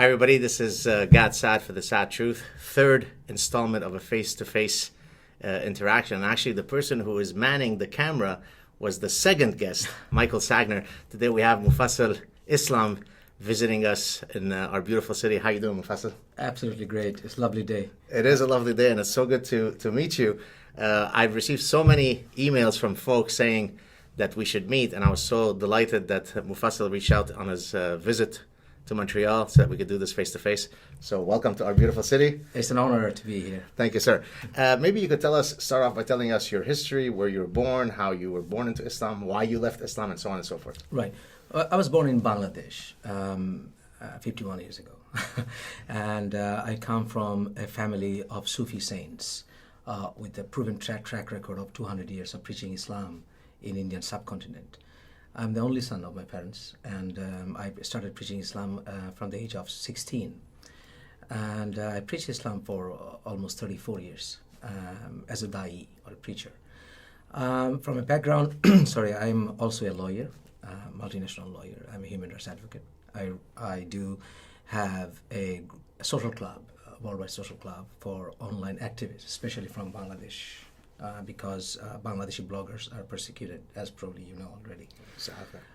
Hi, everybody. This is Gad Saad for the Saad Truth, third installment of a face-to-face interaction. And actually, the person who is manning the camera was the second guest, Michael Sagner. Today we have Mufassil Islam visiting us in our beautiful city. How you doing, Mufassil? Absolutely great. It's a lovely day. It is a lovely day, and it's so good to meet you. I've received so many emails from folks saying that we should meet, and I was so delighted that Mufassil reached out on his visit to Montreal so that we could do this face-to-face. So welcome to our beautiful city. It's an honor to be here. Thank you, sir. Maybe you could start off by telling us your history, where you were born, how you were born into Islam, why you left Islam, and so on and so forth. Right. I was born in Bangladesh 51 years ago. And I come from a family of Sufi saints with a proven track record of 200 years of preaching Islam in Indian subcontinent. I'm the only son of my parents, and I started preaching Islam from the age of 16. And I preached Islam for almost 34 years as a da'i, or a preacher. From a background, I'm also a lawyer, multinational lawyer. I'm a human rights advocate. I do have a social club, a worldwide social club for online activists, especially from Bangladesh. Because Bangladeshi bloggers are persecuted, as probably you know already,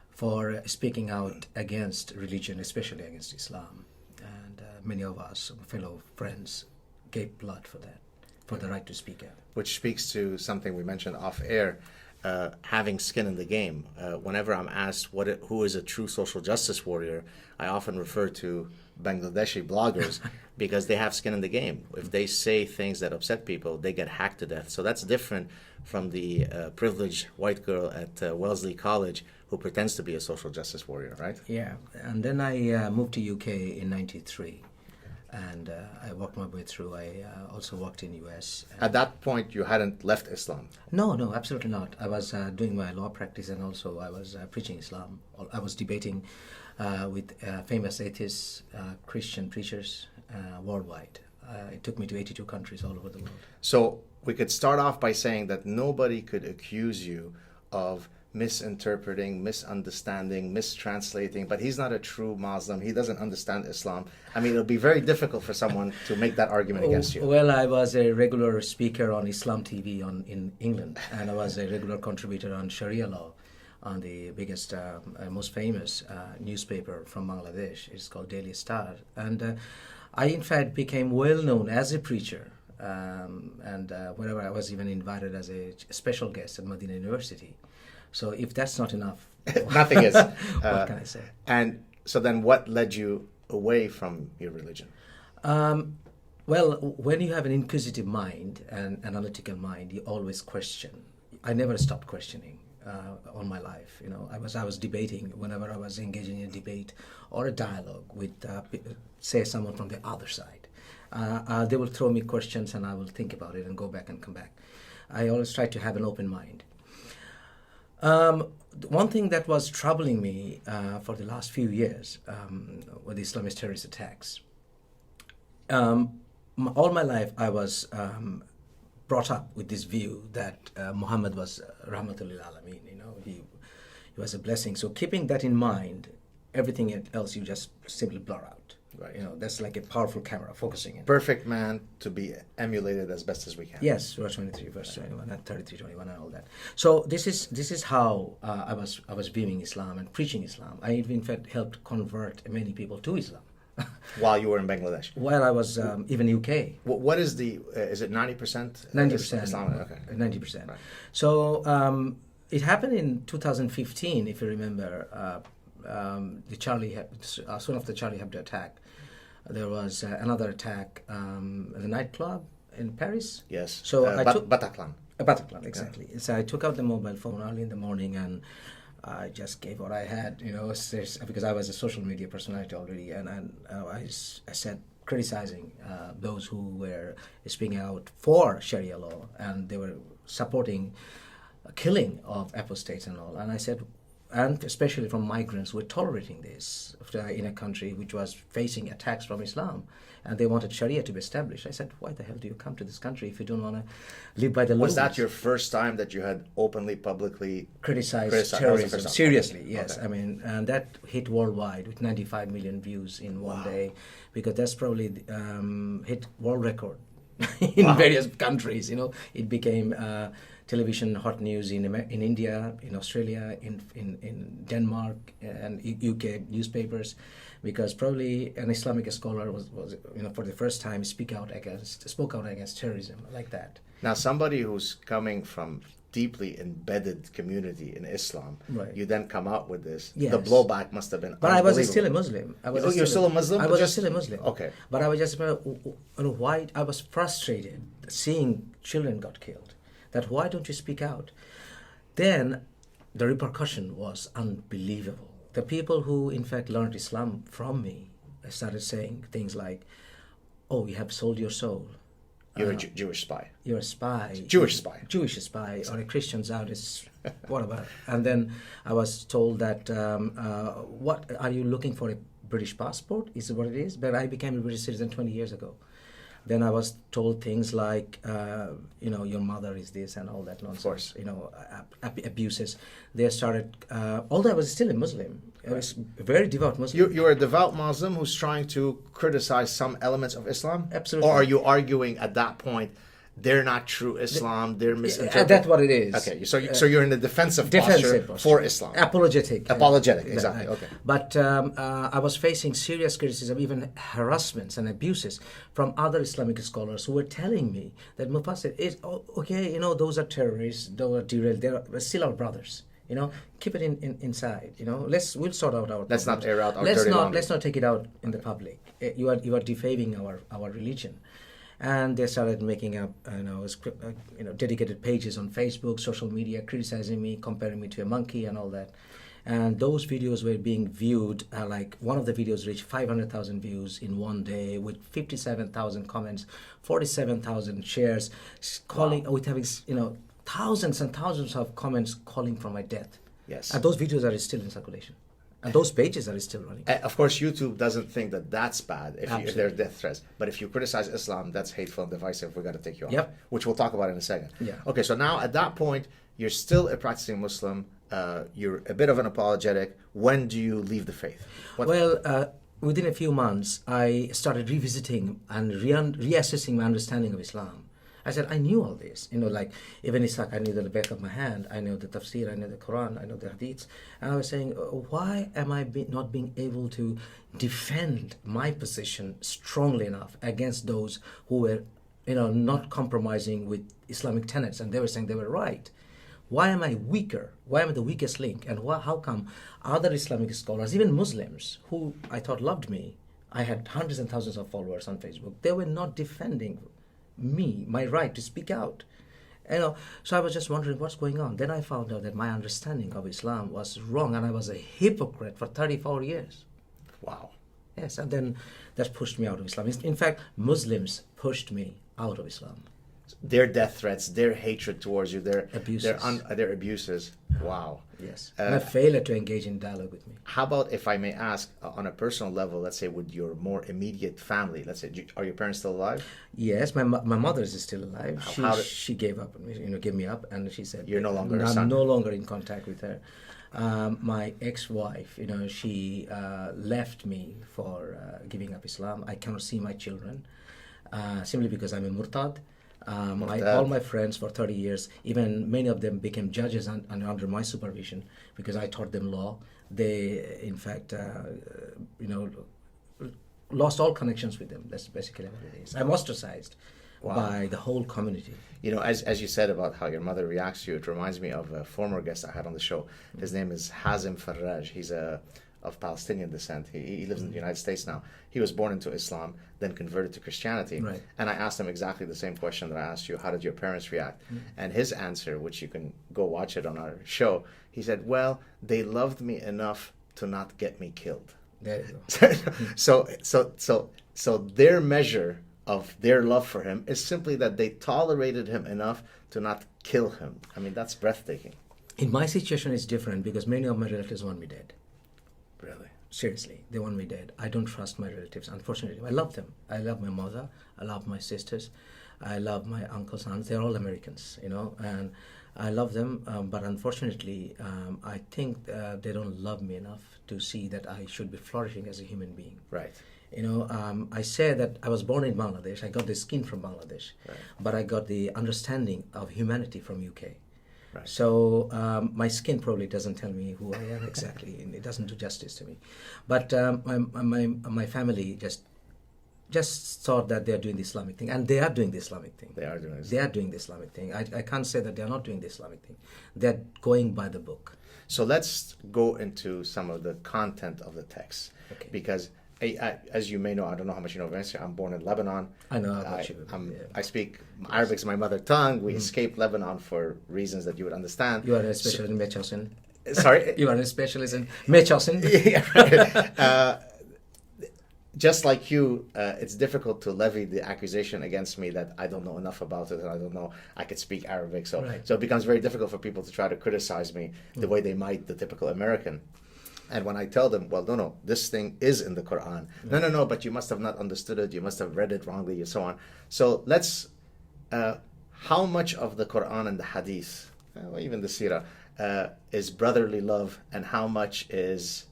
for speaking out against religion, especially against Islam. And many of us, fellow friends, gave blood for that, for the right to speak out. Which speaks to something we mentioned off air, having skin in the game. Whenever I'm asked who is a true social justice warrior, I often refer to Bangladeshi bloggers because they have skin in the game. If they say things that upset people, they get hacked to death. So that's different from the privileged white girl at Wellesley College who pretends to be a social justice warrior, right? Yeah, and then I moved to UK in '93. And I worked my way through. I also worked in US. At that point, you hadn't left Islam? No, absolutely not. I was doing my law practice, and also I was preaching Islam. I was debating with famous atheists, Christian preachers worldwide. It took me to 82 countries all over the world. So we could start off by saying that nobody could accuse you of misinterpreting, misunderstanding, mistranslating, but he's not a true Muslim. He doesn't understand Islam. I mean, it'll be very difficult for someone to make that argument against you. Well, I was a regular speaker on Islam TV in England, and I was a regular contributor on Sharia law on the biggest, most famous newspaper from Bangladesh. It's called Daily Star. And I, in fact, became well known as a preacher. And whenever I was even invited as a special guest at Medina University. So if that's not enough, nothing is. What can I say? And so then what led you away from your religion? Well, when you have an inquisitive mind and analytical mind, you always question. I never stopped questioning all my life. You know, I was debating whenever I was engaging in a debate or a dialogue with, say, someone from the other side. They will throw me questions and I will think about it and go back and come back. I always try to have an open mind. One thing that was troubling me for the last few years were the Islamist terrorist attacks. All my life I was brought up with this view that Muhammad was Rahmatul lil Alameen, you know, he was a blessing. So keeping that in mind, everything else you just simply blur out. Right. You know, that's like a powerful camera focusing in. Perfect man to be emulated as best as we can. Yes, verse 23, verse 21, and 33, 21, and all that. So this is how I was viewing Islam and preaching Islam. I in fact helped convert many people to Islam. While you were in Bangladesh? While I was even UK. What is the, is it 90%? 90%. Islam, okay. 90%. Right. So it happened in 2015, if you remember, the Charlie, soon after the Charlie Hebdo attack. There was another attack at the nightclub in Paris. Yes. So I took Bataclan. Bataclan, exactly. Yeah. So I took out the mobile phone early in the morning and I just gave what I had, you know, because I was a social media personality already, and I said criticizing those who were speaking out for Sharia law, and they were supporting killing of apostates and all. And I said, and especially from migrants, were tolerating this in a country which was facing attacks from Islam, and they wanted Sharia to be established. I said, why the hell do you come to this country if you don't want to live by the laws? Was that your first time that you had openly, publicly criticized terrorism? Seriously, okay. yes. Okay. I mean, and that hit worldwide with 95 million views in one day, because that's probably hit world record in various countries. It became television hot news in India, in Australia, in Denmark, and UK newspapers, because probably an Islamic scholar was for the first time spoke out against terrorism like that. Now, somebody who's coming from deeply embedded community in Islam, right. You then come out with this. Yes. The blowback must have been. But I was still a Muslim. You're still a Muslim. I was still a Muslim. Okay. But I was just why I was frustrated seeing children got killed. That why don't you speak out? Then the repercussion was unbelievable. The people who in fact learned Islam from me started saying things like, "Oh, you have sold your soul. You're a Jewish spy. You're a spy. Jewish spy. Jewish spy, or a Christian Zionist. What about it?" And then I was told that, what are you looking for, a British passport? Is it what it is? But I became a British citizen 20 years ago. Then I was told things like, your mother is this and all that nonsense. Of course. Abuses. They started, although I was still a Muslim, I was a very devout Muslim. You're a devout Muslim who's trying to criticize some elements of Islam? Absolutely. Or are you arguing at that point, they're not true Islam, they're misinterpreting? That's what it is. Okay, so you're in the defensive posture for Islam. Apologetic, exactly. Okay. But I was facing serious criticism, even harassments and abuses from other Islamic scholars who were telling me that Mufassil is okay. Those are terrorists, those are derailed. They're still our brothers. Keep it inside. We'll sort out our. Let's problems. not air out our dirty laundry. Let's not take it out in the public. You are defaming our religion. And they started making up, dedicated pages on Facebook, social media, criticizing me, comparing me to a monkey and all that. And those videos were being viewed, like one of the videos reached 500,000 views in one day with 57,000 comments, 47,000 shares, with having, thousands and thousands of comments calling for my death. Yes. And those videos are still in circulation. And those pages are still running. Of course, YouTube doesn't think that that's bad if they're death threats. But if you criticize Islam, that's hateful and divisive. We've got to take you off. Yep. Which we'll talk about in a second. Yeah. Okay, so now at that point, you're still a practicing Muslim. You're a bit of an apologetic. When do you leave the faith? Within a few months, I started revisiting and reassessing my understanding of Islam. I said, I knew all this. Even Isaac, I knew the back of my hand. I know the tafsir, I know the Quran, I know the hadiths. And I was saying, why am I not being able to defend my position strongly enough against those who were, not compromising with Islamic tenets? And they were saying they were right. Why am I weaker? Why am I the weakest link? And how come other Islamic scholars, even Muslims, who I thought loved me, I had hundreds and thousands of followers on Facebook, they were not defending me, my right to speak out. So I was just wondering what's going on. Then I found out that my understanding of Islam was wrong, and I was a hypocrite for 34 years. Wow. Yes, and then that pushed me out of Islam. In fact, Muslims pushed me out of Islam. Their death threats, their hatred towards you, their abuses. Their abuses. Wow. Yes. And a failure to engage in dialogue with me. How about, if I may ask, on a personal level, let's say with your more immediate family, let's say, are your parents still alive? Yes, my mother is still alive. She gave up, gave me up, and she said, "You're no longer a son." I'm no longer in contact with her. My ex-wife, she left me for giving up Islam. I cannot see my children simply because I'm a murtad. All my friends for 30 years, even many of them became judges under my supervision because I taught them law. They, in fact, lost all connections with them. That's basically what it is. I'm ostracized by the whole community. As you said about how your mother reacts to you, it reminds me of a former guest I had on the show. His name is Hazim Faraj. He's of Palestinian descent. He lives in the United States now. He was born into Islam, then converted to Christianity. Right. And I asked him exactly the same question that I asked you. How did your parents react? And his answer, which you can go watch it on our show, he said, well, they loved me enough to not get me killed. There you go. So their measure of their love for him is simply that they tolerated him enough to not kill him. I mean, that's breathtaking. In my situation, it's different because many of my relatives want me dead. Really? Seriously, they want me dead. I don't trust my relatives, unfortunately. I love them. I love my mother. I love my sisters. I love my uncles, aunts. They're all Americans, and I love them. But unfortunately, I think they don't love me enough to see that I should be flourishing as a human being. Right. I say that I was born in Bangladesh. I got the skin from Bangladesh, Right. but I got the understanding of humanity from UK. Right. So my skin probably doesn't tell me who I am exactly, and it doesn't do justice to me. But my family just thought that they are doing the Islamic thing, and they are doing the Islamic thing. They are doing this. They are doing the Islamic thing. I can't say that they are not doing the Islamic thing. They're going by the book. So let's go into some of the content of the text. Okay. Because as you may know, I don't know how much you know of Israel. I'm born in Lebanon. I know about you. I speak Arabic is my mother tongue. We escaped Lebanon for reasons that you would understand. You are a specialist in Mechosin. Sorry? You are a specialist in Mechosin. Yeah, right. Just like you, it's difficult to levy the accusation against me that I don't know enough about it and I don't know I could speak Arabic. So it becomes very difficult for people to try to criticize me the way they might the typical American. And when I tell them, well, no, this thing is in the Quran. No, but you must have not understood it. You must have read it wrongly and so on. So let's, how much of the Quran and the Hadith, or even the Sirah, is brotherly love and how much is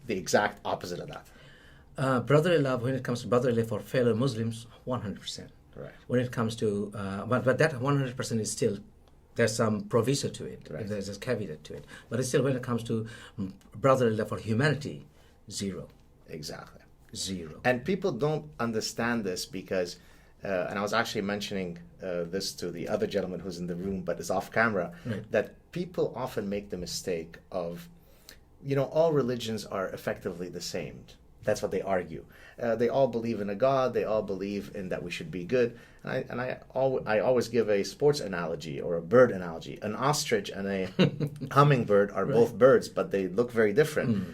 the exact opposite of that? Brotherly love, when it comes to brotherly for fellow Muslims, 100%. Right. When it comes to, but that 100% is still, there's some proviso to it. Right. There's a caveat to it. But it's still, when it comes to brotherly love for humanity, 0. Exactly. 0. And people don't understand this because, and I was actually mentioning this to the other gentleman who's in the room but is off camera, that people often make the mistake of, all religions are effectively the same. That's what they argue. They all believe in a God. They all believe in that we should be good. And I always give a sports analogy or a bird analogy. An ostrich and a hummingbird are both birds, but they look very different.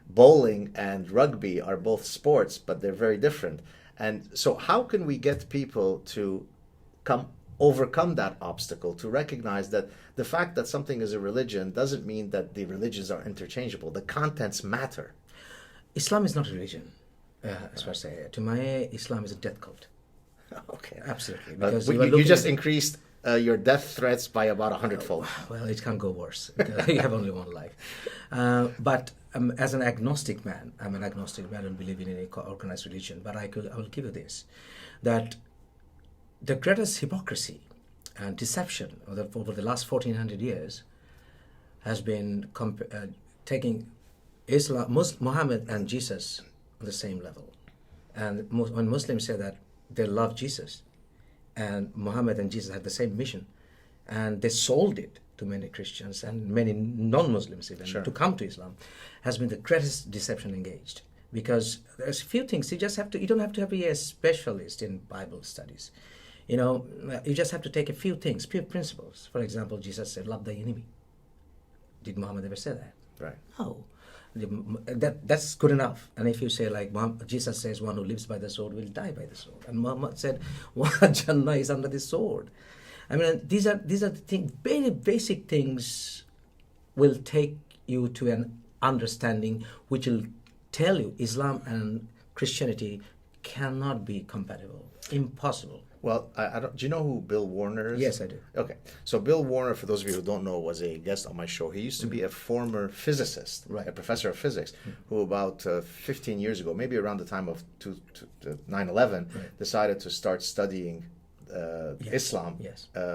Bowling and rugby are both sports, but they're very different. And so how can we get people to overcome that obstacle, to recognize that the fact that something is a religion doesn't mean that the religions are interchangeable. The contents matter. Islam is not a religion, as per se. To my Islam is a death cult. Okay. Absolutely. Because you just increased your death threats by about 100-fold. Well, it can't go worse. You have only one life. But as an agnostic man, I'm an agnostic man. I don't believe in any organized religion. But I will give you this, that the greatest hypocrisy and deception over the last 1400 years has been taking Islam, Muhammad and Jesus on the same level. And when Muslims say that they love Jesus, and Muhammad and Jesus had the same mission, and they sold it to many Christians and many non-Muslims even to come to Islam, has been the greatest deception engaged. Because there's a few things you don't have to be a specialist in Bible studies. You just have to take a few things, few principles. For example, Jesus said, "Love thy enemy." Did Muhammad ever say that? Right. No. That's good enough. And if you say, like Jesus says, one who lives by the sword will die by the sword, and Muhammad said, Jannah is under the sword. I mean, these are the things, very basic things, will take you to an understanding which will tell you Islam and Christianity cannot be compatible. Impossible. Well, I don't. Do you know who Bill Warner is? Yes, I do. Okay, so Bill Warner, for those of you who don't know, was a guest on my show. He used to be a former physicist, a professor of physics, who about 15 years ago, maybe around the time of 9/11, decided to start studying Islam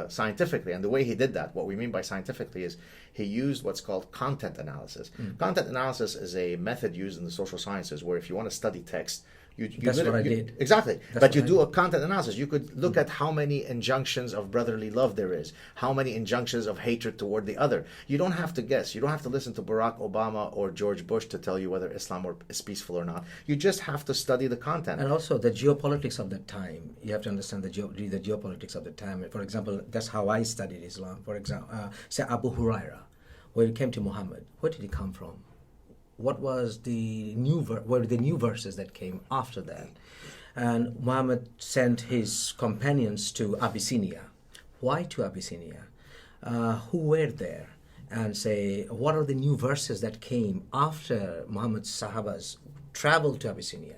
scientifically. And the way he did that, what we mean by scientifically, is he used what's called content analysis. Content analysis is a method used in the social sciences where if you want to study text, That's what I did. Exactly. But you do a content analysis. You could look at how many injunctions of brotherly love there is, how many injunctions of hatred toward the other. You don't have to guess. You don't have to listen to Barack Obama or George Bush to tell you whether Islam is peaceful or not. You just have to study the content. And also the geopolitics of that time. You have to understand the geopolitics of the time. For example, that's how I studied Islam. For example, say Abu Huraira, when he came to Muhammad, where did he come from? What was the new verses that came after that? And Muhammad sent his companions to Abyssinia. Why to Abyssinia? Who were there? and say, what are the new verses that came after Muhammad's Sahabas traveled to Abyssinia?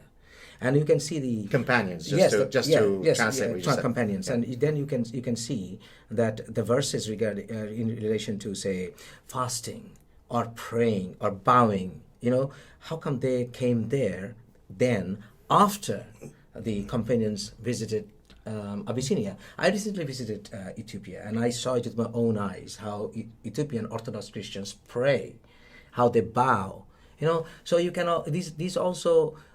And you can see the companions, yes, translate what you said. companions, and then you can see that the verses regarding in relation to, say, fasting or praying or bowing, how come they came there then after the companions visited Abyssinia? I recently visited Ethiopia, and I saw it with my own eyes how Ethiopian Orthodox Christians pray, how they bow. So you can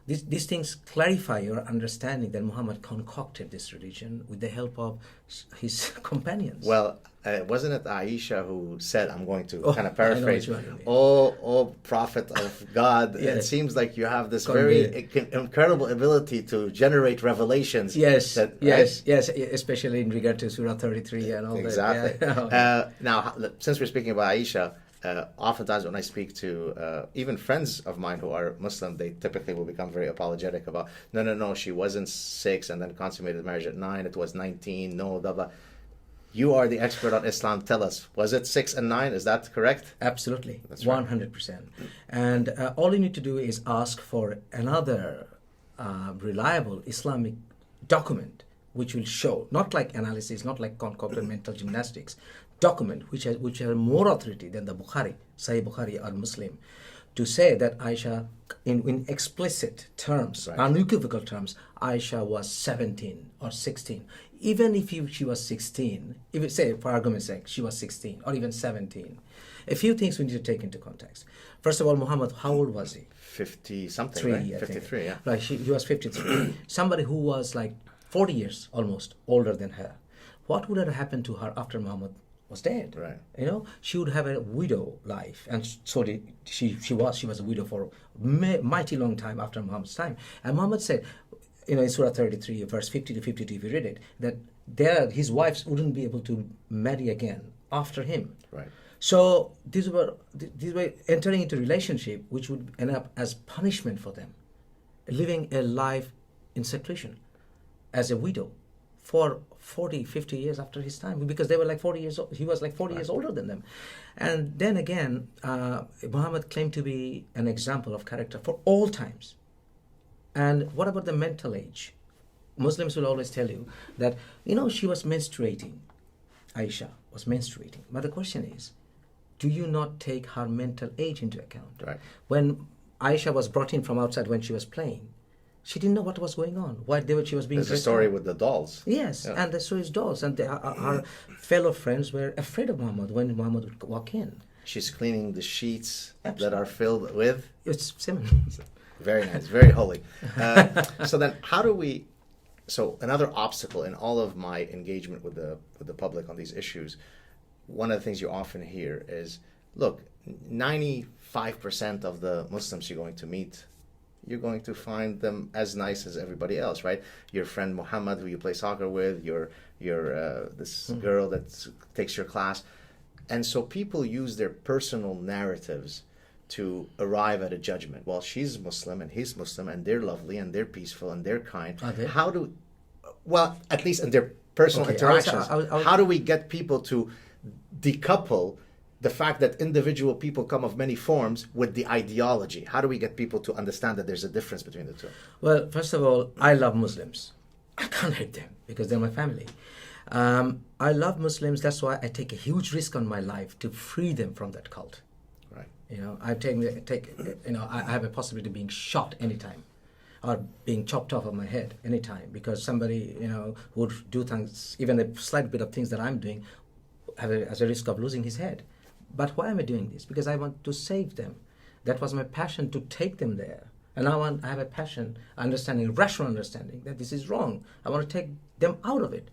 these things clarify your understanding that Muhammad concocted this religion with the help of his companions. Well, wasn't it Aisha who said, I'm going to kind of paraphrase, I know what you mean. oh Prophet of God, Yes. it seems like you have this very incredible ability to generate revelations. Yes, that, yes, especially in regard to Surah 33 and all exactly. that. Yeah. Now, since we're speaking about Aisha, oftentimes when I speak to even friends of mine who are Muslim, they typically will become very apologetic about, no, she wasn't 6 and then consummated marriage at 9, it was 19, no, blah, blah. You are the expert on Islam. Tell us, was it 6 and 9? Is that correct? Absolutely, That's right. 100%. And all you need to do is ask for another reliable Islamic document which will show, not like analysis, not like concocted mental gymnastics, document which has more authority than the Bukhari, Sahih Bukhari or Muslim, to say that Aisha, in explicit terms, Right. unequivocal terms, Aisha was 17 or 16. Even if she was 16, if it, say, for argument's sake, she was 16 or even 17, a few things we need to take into context. First of all, Muhammad, how old was he? 50 something, 3, right? I think. 53, yeah. Right, he was 53. Somebody who was like 40 years almost older than her. What would have happened to her after Muhammad was dead? Right. She would have a widow life, and so did she was a widow for mighty long time after Muhammad's time. And Muhammad said, in Surah 33, verse 50 to 52, if you read it, that his wives wouldn't be able to marry again after him. Right. So these were entering into relationship which would end up as punishment for them, living a life in seclusion as a widow for 40, 50 years after his time, because they were like 40 years old. He was like 40 years older than them. And then again, Muhammad claimed to be an example of character for all times. And what about the mental age? Muslims will always tell you that, she was menstruating. Aisha was menstruating. But the question is, do you not take her mental age into account? Right. When Aisha was brought in from outside when she was playing, she didn't know what was going on. She was being There's a dressed story up. with the dolls. Yes, Yeah. and so his dolls. And her fellow friends were afraid of Muhammad when Muhammad would walk in. She's cleaning the sheets Absolutely. that are filled with. It's similar. Very nice, very holy. So then, so another obstacle in all of my engagement with the public on these issues, one of the things you often hear is, look, 95% of the Muslims you're going to meet, you're going to find them as nice as everybody else, right? Your friend Muhammad, who you play soccer with, your this girl that takes your class. And so people use their personal narratives to arrive at a judgment. Well, she's Muslim and he's Muslim and they're lovely and they're peaceful and they're kind. Are they? Well, at least in their personal Okay, interactions, I'll- how do we get people to decouple the fact that individual people come of many forms with the ideology? How do we get people to understand that there's a difference between the two? Well, first of all, I love Muslims. I can't hate them because they're my family. I love Muslims. That's why I take a huge risk on my life to free them from that cult. Right. I have a possibility of being shot anytime, or being chopped off of my head anytime, because somebody would do things, even a slight bit of things that I'm doing, as a risk of losing his head. But why am I doing this? Because I want to save them. That was my passion, to take them there. And I have a passion, rational understanding that this is wrong. I want to take them out of it.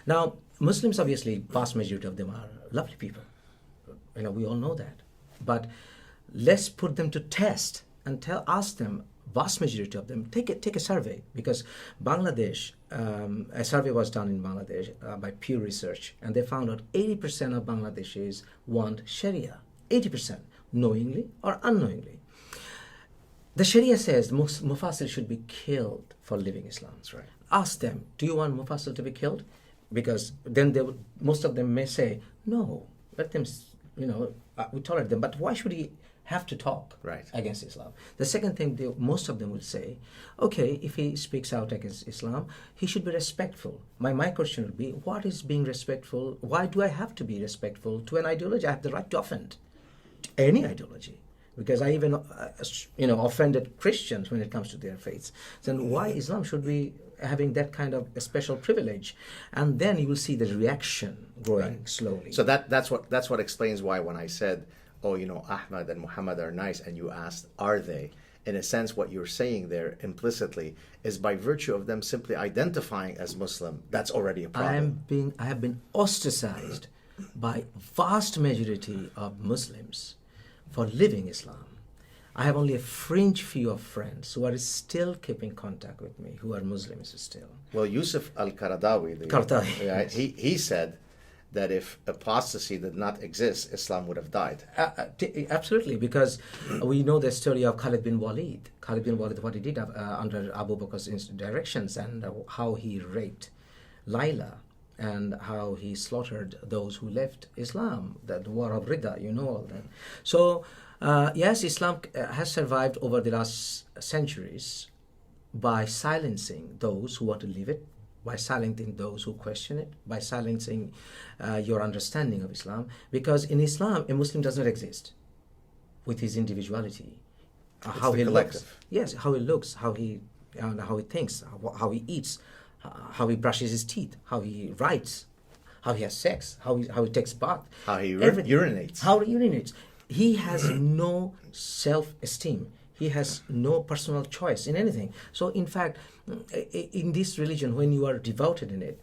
Now, Muslims, obviously, vast majority of them are lovely people. We all know that. But let's put them to test and ask them, vast majority of them, take a survey, because Bangladesh, a survey was done in Bangladesh by Pew Research, and they found out 80% of Bangladeshis want Sharia, 80%, knowingly or unknowingly. The Sharia says Mufassil should be killed for living Islam. That's right. Ask them, do you want Mufassil to be killed? Because then most of them may say, no, let them we tolerate them, but why should he have to talk Right. against Islam? The second thing, most of them will say, okay, if he speaks out against Islam, he should be respectful. My question would be, what is being respectful? Why do I have to be respectful to an ideology? I have the right to offend any ideology, because I even offended Christians when it comes to their faiths. Then why Islam should be having that kind of a special privilege? And then you will see the reaction growing slowly. So that's what explains why when I said, oh, Ahmad and Muhammad are nice, and you asked, are they? In a sense, what you're saying there implicitly is by virtue of them simply identifying as Muslim, that's already a problem. I have been ostracized by vast majority of Muslims for living Islam. I have only a fringe few of friends who are still keeping contact with me, who are Muslims still. Well, Yusuf al-Qaradawi, Yes. he said that if apostasy did not exist, Islam would have died. Absolutely, because we know the story of Khalid bin Walid. Khalid bin Walid, what he did under Abu Bakr's directions, and how he raped Layla, and how he slaughtered those who left Islam, the war of Ridda, all that. So, yes, Islam has survived over the last centuries by silencing those who want to leave it, by silencing those who question it, by silencing your understanding of Islam. Because in Islam, a Muslim does not exist with his individuality. How he looks. Yes, how he looks, how he thinks, how he eats, how he brushes his teeth, how he writes, how he has sex, how he takes bath. How he urinates. How he urinates. He has no self-esteem. He has no personal choice in anything. So, in fact, in this religion, when you are devoted in it,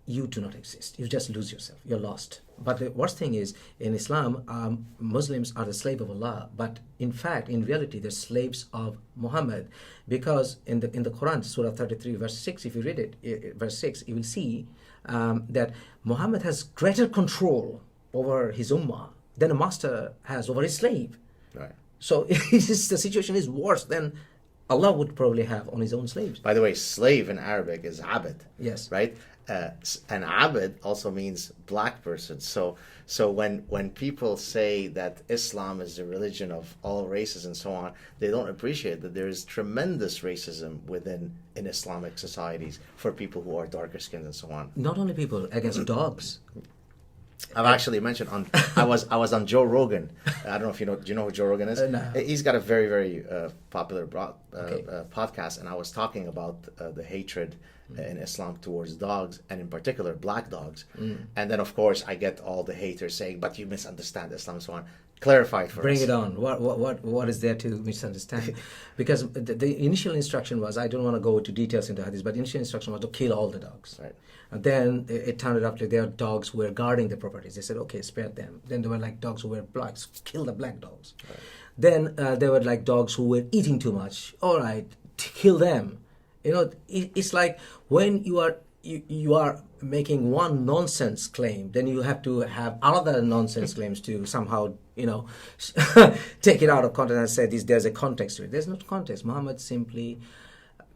you do not exist. You just lose yourself. You're lost. But the worst thing is, in Islam, Muslims are the slave of Allah. But in fact, in reality, they're slaves of Muhammad. Because in the Quran, Surah 33, verse 6, if you read it, verse 6, you will see that Muhammad has greater control over his ummah than a master has over his slave. Right. So the situation is worse than Allah would probably have on his own slaves. By the way, slave in Arabic is abid. Yes. Right? And abid also means black person. So when people say that Islam is the religion of all races and so on, they don't appreciate that there is tremendous racism in Islamic societies for people who are darker skinned and so on. Not only people, against dogs. I've actually mentioned I was on Joe Rogan. I don't know if do you know who Joe Rogan is? No. He's got a very, very popular podcast, and I was talking about the hatred in Islam towards dogs, and in particular black dogs. And then of course I get all the haters saying, but you misunderstand Islam and so on. Clarify it for us. Bring it on. What is there to misunderstand? Because the initial instruction was, I don't want to go into details in the hadith, but the initial instruction was to kill all the dogs. Right. And then it turned out that their dogs who were guarding the properties. They said, okay, spare them. Then there were like dogs who were blacks, kill the black dogs. Right. Then there were like dogs who were eating too much. All right, kill them. It's like when you are making one nonsense claim, then you have to have other nonsense claims to somehow, take it out of context and say there's a context to it. There's no context. Muhammad simply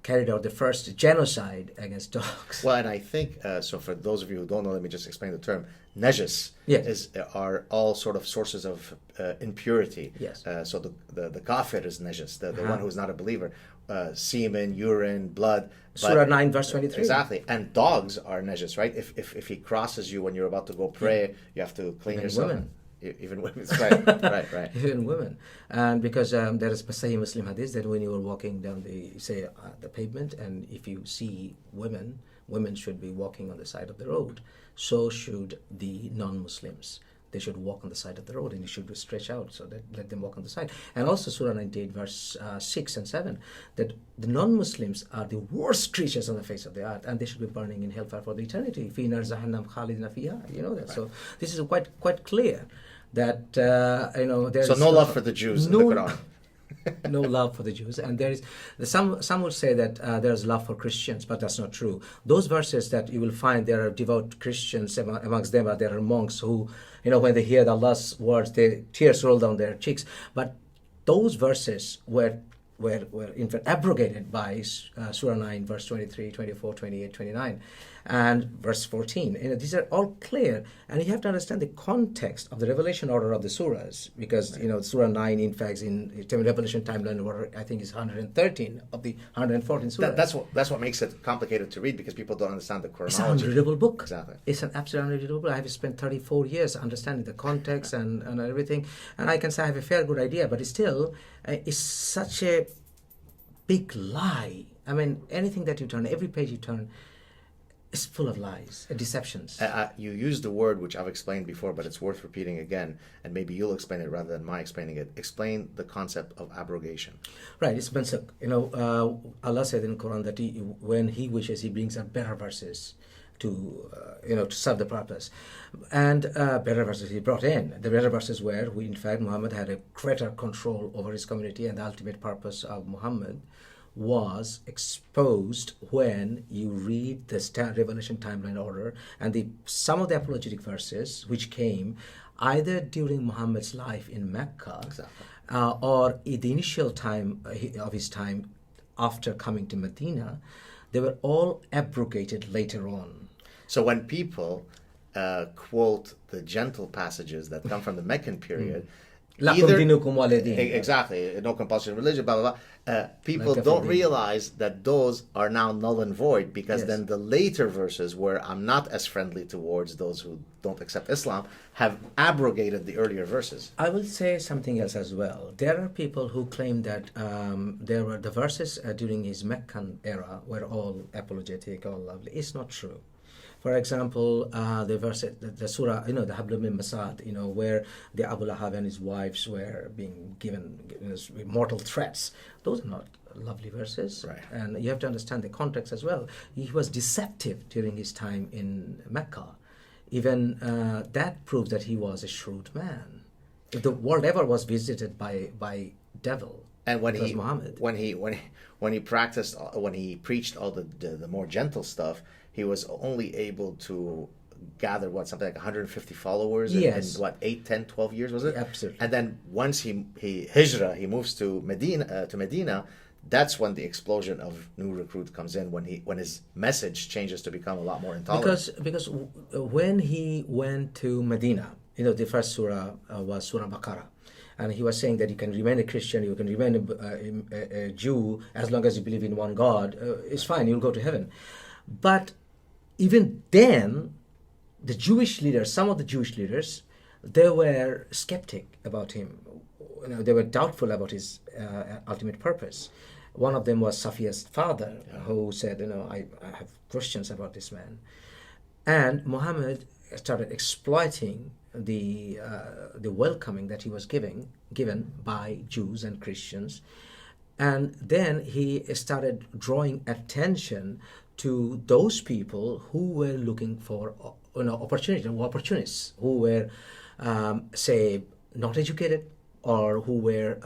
carried out the first genocide against dogs. Well, and I think, so for those of you who don't know, let me just explain the term. Najas are all sort of sources of impurity. Yes. So the kafir is najas, the one who's not a believer. Semen, urine, blood. Surah 9, verse 23. Exactly. And dogs are najas, right? If he crosses you when you're about to go pray, you have to clean yourself. Women. Even women. Right. Even women. And because there is Sahih Muslim hadith that when you are walking down the pavement, and if you see women should be walking on the side of the road. So should the non-Muslims. They should walk on the side of the road, and you should stretch out so that let them walk on the side. And also Surah 98, verse 6 and 7, that the non-Muslims are the worst creatures on the face of the earth, and they should be burning in hellfire for the eternity. Fi nar jahannam khalidina fiha. You know that. Right. So this is quite clear that there so is no love for the Jews in the Quran. No love for the Jews, and there is some would say that there's love for Christians, but that's not true. Those verses that you will find, there are devout Christians amongst them, there are monks who, when they hear Allah's words, tears roll down their cheeks. But those verses were in fact abrogated by Surah 9, verse 23, 24, 28, 29. and verse 14. These are all clear, and you have to understand the context of the revelation order of the surahs, because Surah 9, in fact, in revelation timeline order, I think is 113 of the 114 surahs. That's what makes it complicated to read, because people don't understand the It's an chronology. unreadable book. Exactly. It's an absolutely unreadable book. I have spent 34 years understanding the context and everything, and I can say I have a fair good idea, but it's such a big lie. I mean, anything that you turn, every page you turn, is full of lies and deceptions. You used the word which I've explained before, but it's worth repeating again, and maybe you'll explain it rather than my explaining it. Explain the concept of abrogation. Right, it's mansukh. Allah said in the Quran that when He wishes, He brings out better verses to serve the purpose, and better verses He brought in. The better verses were, in fact, Muhammad had a greater control over his community, and the ultimate purpose of Muhammad was exposed when you read the revelation timeline order and some of the apologetic verses which came either during Muhammad's life in Mecca, Exactly. or in the initial time of his time after coming to Medina. They were all abrogated later on. So when people quote the gentle passages that come from the Meccan period, Lakum dinukum waliyadin. exactly, no compulsory religion, blah blah blah. People Like don't Kafir. realize that those are now null and void, because Yes. then the later verses, where I'm not as friendly towards those who don't accept Islam, have abrogated the earlier verses. I will say something else as well. There are people who claim that there were the verses during his Meccan era were all apologetic, all lovely. It's not true. For example, the verse, the surah, the Hablum min Masad, where the Abu Lahab and his wives were being given mortal threats. Those are not lovely verses. Right. And you have to understand the context as well. He was deceptive during his time in Mecca. Even that proves that he was a shrewd man. If the world ever was visited by devil, And when it was he Muhammad. when he preached all the more gentle stuff, he was only able to gather something like 150 followers Yes. in 8, 10, 12 years, was it? Absolutely. And then once he moves to Medina, that's when the explosion of new recruit comes in, when his message changes to become a lot more intolerant. Because when he went to Medina, the first surah was Surah Baqarah. And he was saying that you can remain a Christian, you can remain a Jew, as long as you believe in one God. It's fine, you'll go to heaven. But even then, the Jewish leaders, some of the Jewish leaders, they were skeptic about him. They were doubtful about his ultimate purpose. One of them was Safiya's father, who said, I have questions about this man. And Muhammad started exploiting the welcoming that he was given by Jews and Christians, and then he started drawing attention to those people who were looking for opportunists, who were say not educated, or who were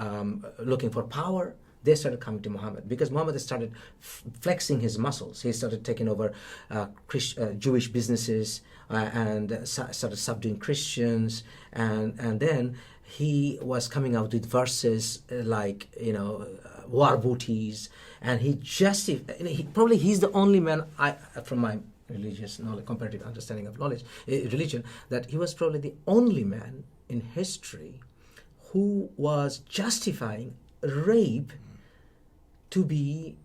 looking for power. They started coming to Muhammad because Muhammad started flexing his muscles. He started taking over Jewish businesses and started subduing Christians, and then he was coming out with verses like war booties, and he's the only man, from my religious knowledge, comparative understanding of knowledge, religion, that he was probably the only man in history who was justifying rape to be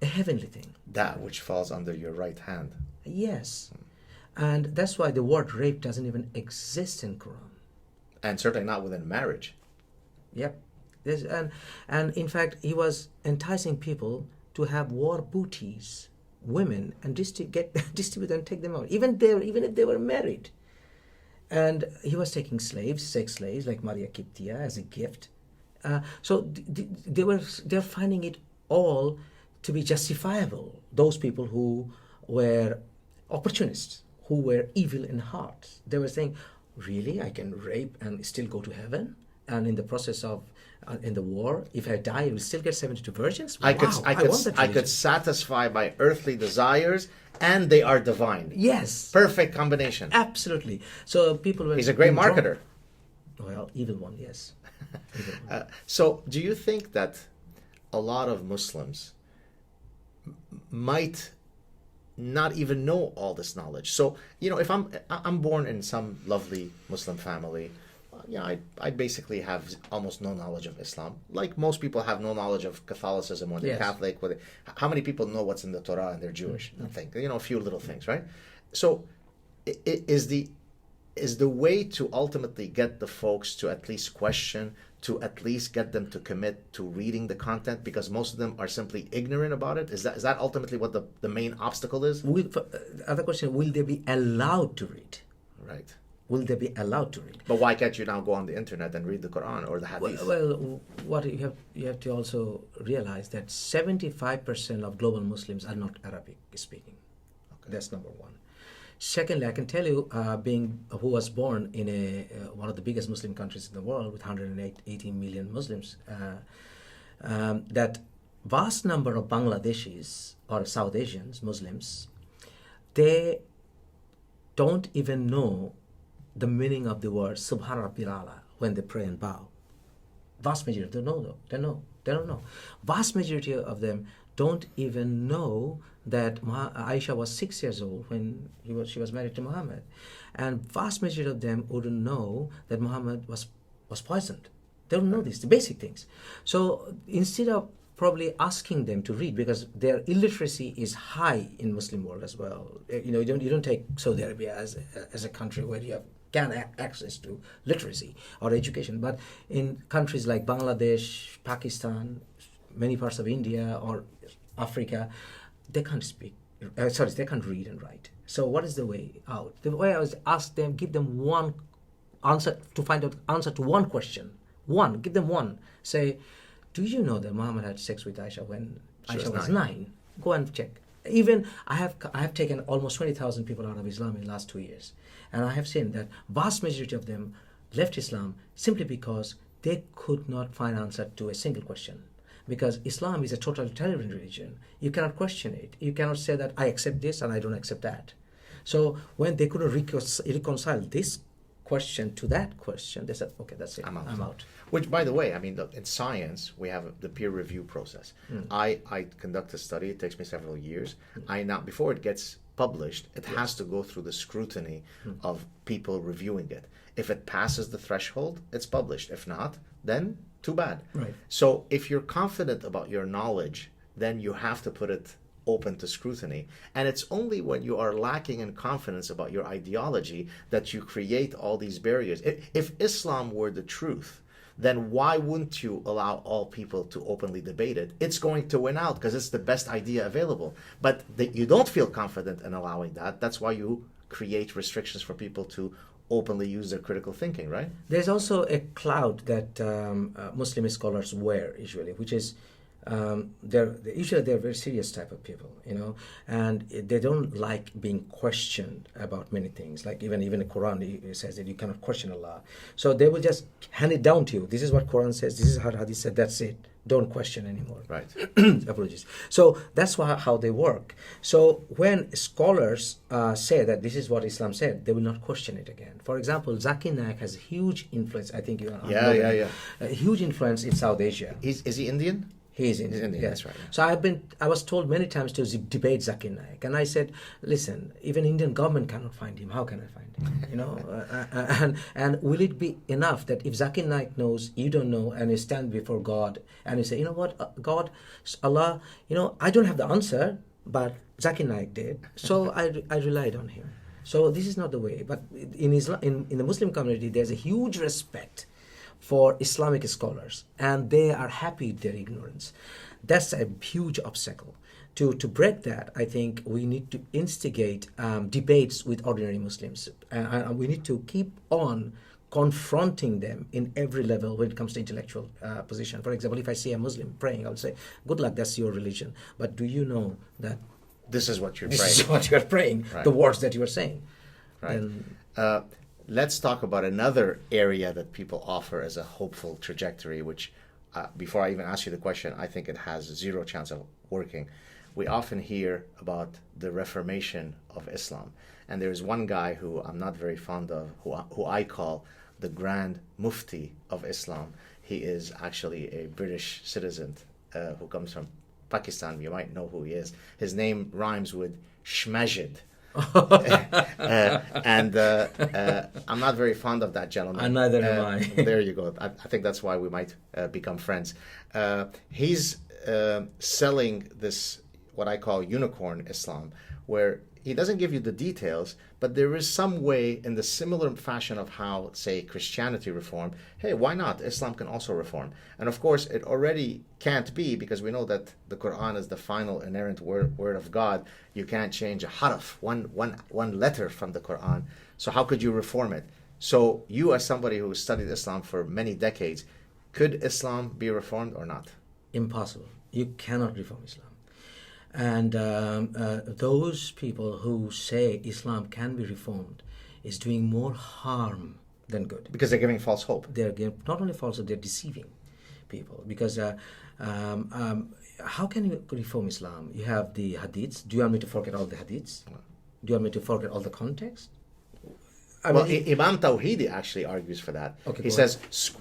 a heavenly thing. That which falls under your right hand. Yes. And that's why the word rape doesn't even exist in Quran. And certainly not within marriage. Yep. And in fact, he was enticing people to have war booties, women, and distribute and take them out, even if they were married. And he was taking sex slaves like Maria Kiptia as a gift. So they're finding it all to be justifiable. Those people who were opportunists, who were evil in heart, they were saying, really, I can rape and still go to heaven? And in the process of in the war, if I die, I will still get 72 virgins? I want that religion. could satisfy my earthly desires, and they are divine. Yes. Perfect combination. Absolutely. So people were... He's a great drawn- marketer. Well, evil one, yes. Evil one. So do you think that a lot of Muslims might not even know all this knowledge. So, if I'm born in some lovely Muslim family, I basically have almost no knowledge of Islam. Like most people have no knowledge of Catholicism when they're Yes. Catholic. How many people know what's in the Torah and they're Jewish? Nothing. A few little things, right? So, is the way to ultimately get the folks to at least question, to at least get them to commit to reading the content, because most of them are simply ignorant about it? Is that ultimately what the main obstacle is? Other question, will they be allowed to read? Right. Will they be allowed to read? But why can't you now go on the internet and read the Quran or the Hadith? Well, what you have to also realize that 75% of global Muslims are not Arabic speaking. Okay. That's number one. Secondly, I can tell you, who was born in one of the biggest Muslim countries in the world with 180 million Muslims, that vast number of Bangladeshis or South Asians, Muslims, they don't even know the meaning of the word Subhana Rabbil Ala when they pray and bow. Vast majority, they don't know. Vast majority of them don't even know that Aisha was 6 years old when she was married to Muhammad. And vast majority of them wouldn't know that Muhammad was poisoned. They don't know the basic things. So instead of probably asking them to read, because their illiteracy is high in Muslim world as well. You don't take Saudi Arabia as a country where you can have access to literacy or education, but in countries like Bangladesh, Pakistan, many parts of India or Africa, they can't speak. They can't read and write. So what is the way out? The way I was ask them, give them one answer to find out answer to one question. Give them one. Say, do you know that Muhammad had sex with Aisha when Aisha was 9? Go and check. Even I have taken almost 20,000 people out of Islam in the last 2 years, and I have seen that vast majority of them left Islam simply because they could not find answer to a single question. Because Islam is a totalitarian religion. You cannot question it. You cannot say that I accept this and I don't accept that. So when they couldn't reconcile this question to that question, they said, okay, that's it. I'm out. Which, by the way, in science, we have the peer review process. I conduct a study. It takes me several years. Before it gets published, it has to go through the scrutiny of people reviewing it. If it passes the threshold, it's published. If not, then too bad. Right. So if you're confident about your knowledge, then you have to put it open to scrutiny. And it's only when you are lacking in confidence about your ideology that you create all these barriers. If Islam were the truth, then why wouldn't you allow all people to openly debate it? It's going to win out because it's the best idea available. But you don't feel confident in allowing that. That's why you create restrictions for people to openly use their critical thinking, right? There's also a cloud that Muslim scholars wear usually, which is they're very serious type of people, and they don't like being questioned about many things. Like even the Quran, it says that you cannot question Allah. So they will just hand it down to you. This is what Quran says. This is how Hadith said. That's it. Don't question anymore. Right. Apologies. So that's how they work. So when scholars say that this is what Islam said, they will not question it again. For example, Zakir Naik has huge influence. I think you are. Yeah. A huge influence in South Asia. Is he Indian? He is Indian. Indian, that's right. So I was told many times to debate Zakir Naik, and I said, listen, even Indian government cannot find him. How can I find him? And will it be enough that if Zakir Naik knows, you don't know, and you stand before God and you say, you know what, God, Allah, I don't have the answer, but Zakir Naik did, so I relied on him. So this is not the way. But in Islam, in the Muslim community, there's a huge respect for Islamic scholars, and they are happy with their ignorance. That's a huge obstacle. To break that, I think we need to instigate debates with ordinary Muslims. And we need to keep on confronting them in every level when it comes to intellectual position. For example, if I see a Muslim praying, I would say, good luck, that's your religion. But do you know that this is what you're praying? This is what you're praying, right. The words that you are saying. Right. Let's talk about another area that people offer as a hopeful trajectory, which, before I even ask you the question, I think it has zero chance of working. We often hear about the Reformation of Islam. And there's one guy who I'm not very fond of, who I call the Grand Mufti of Islam. He is actually a British citizen who comes from Pakistan, you might know who he is. His name rhymes with Shmajid. I'm not very fond of that gentleman. And neither am I. There you go. I think that's why we might become friends. He's selling this, what I call unicorn Islam, where he doesn't give you the details, but there is some way in the similar fashion of how, say, Christianity reformed. Hey, why not? Islam can also reform. And of course, it already can't be, because we know that the Quran is the final inerrant word of God. You can't change a harf, one letter from the Quran. So how could you reform it? So you, as somebody who studied Islam for many decades, could Islam be reformed or not? Impossible. You cannot reform Islam. And those people who say Islam can be reformed is doing more harm than good. Because they're giving false hope. They're not only false, they're deceiving people. Because how can you reform Islam? You have the hadiths. Do you want me to forget all the hadiths? Do you want me to forget all the context? Imam Tawhidi actually argues for that. Okay, he says,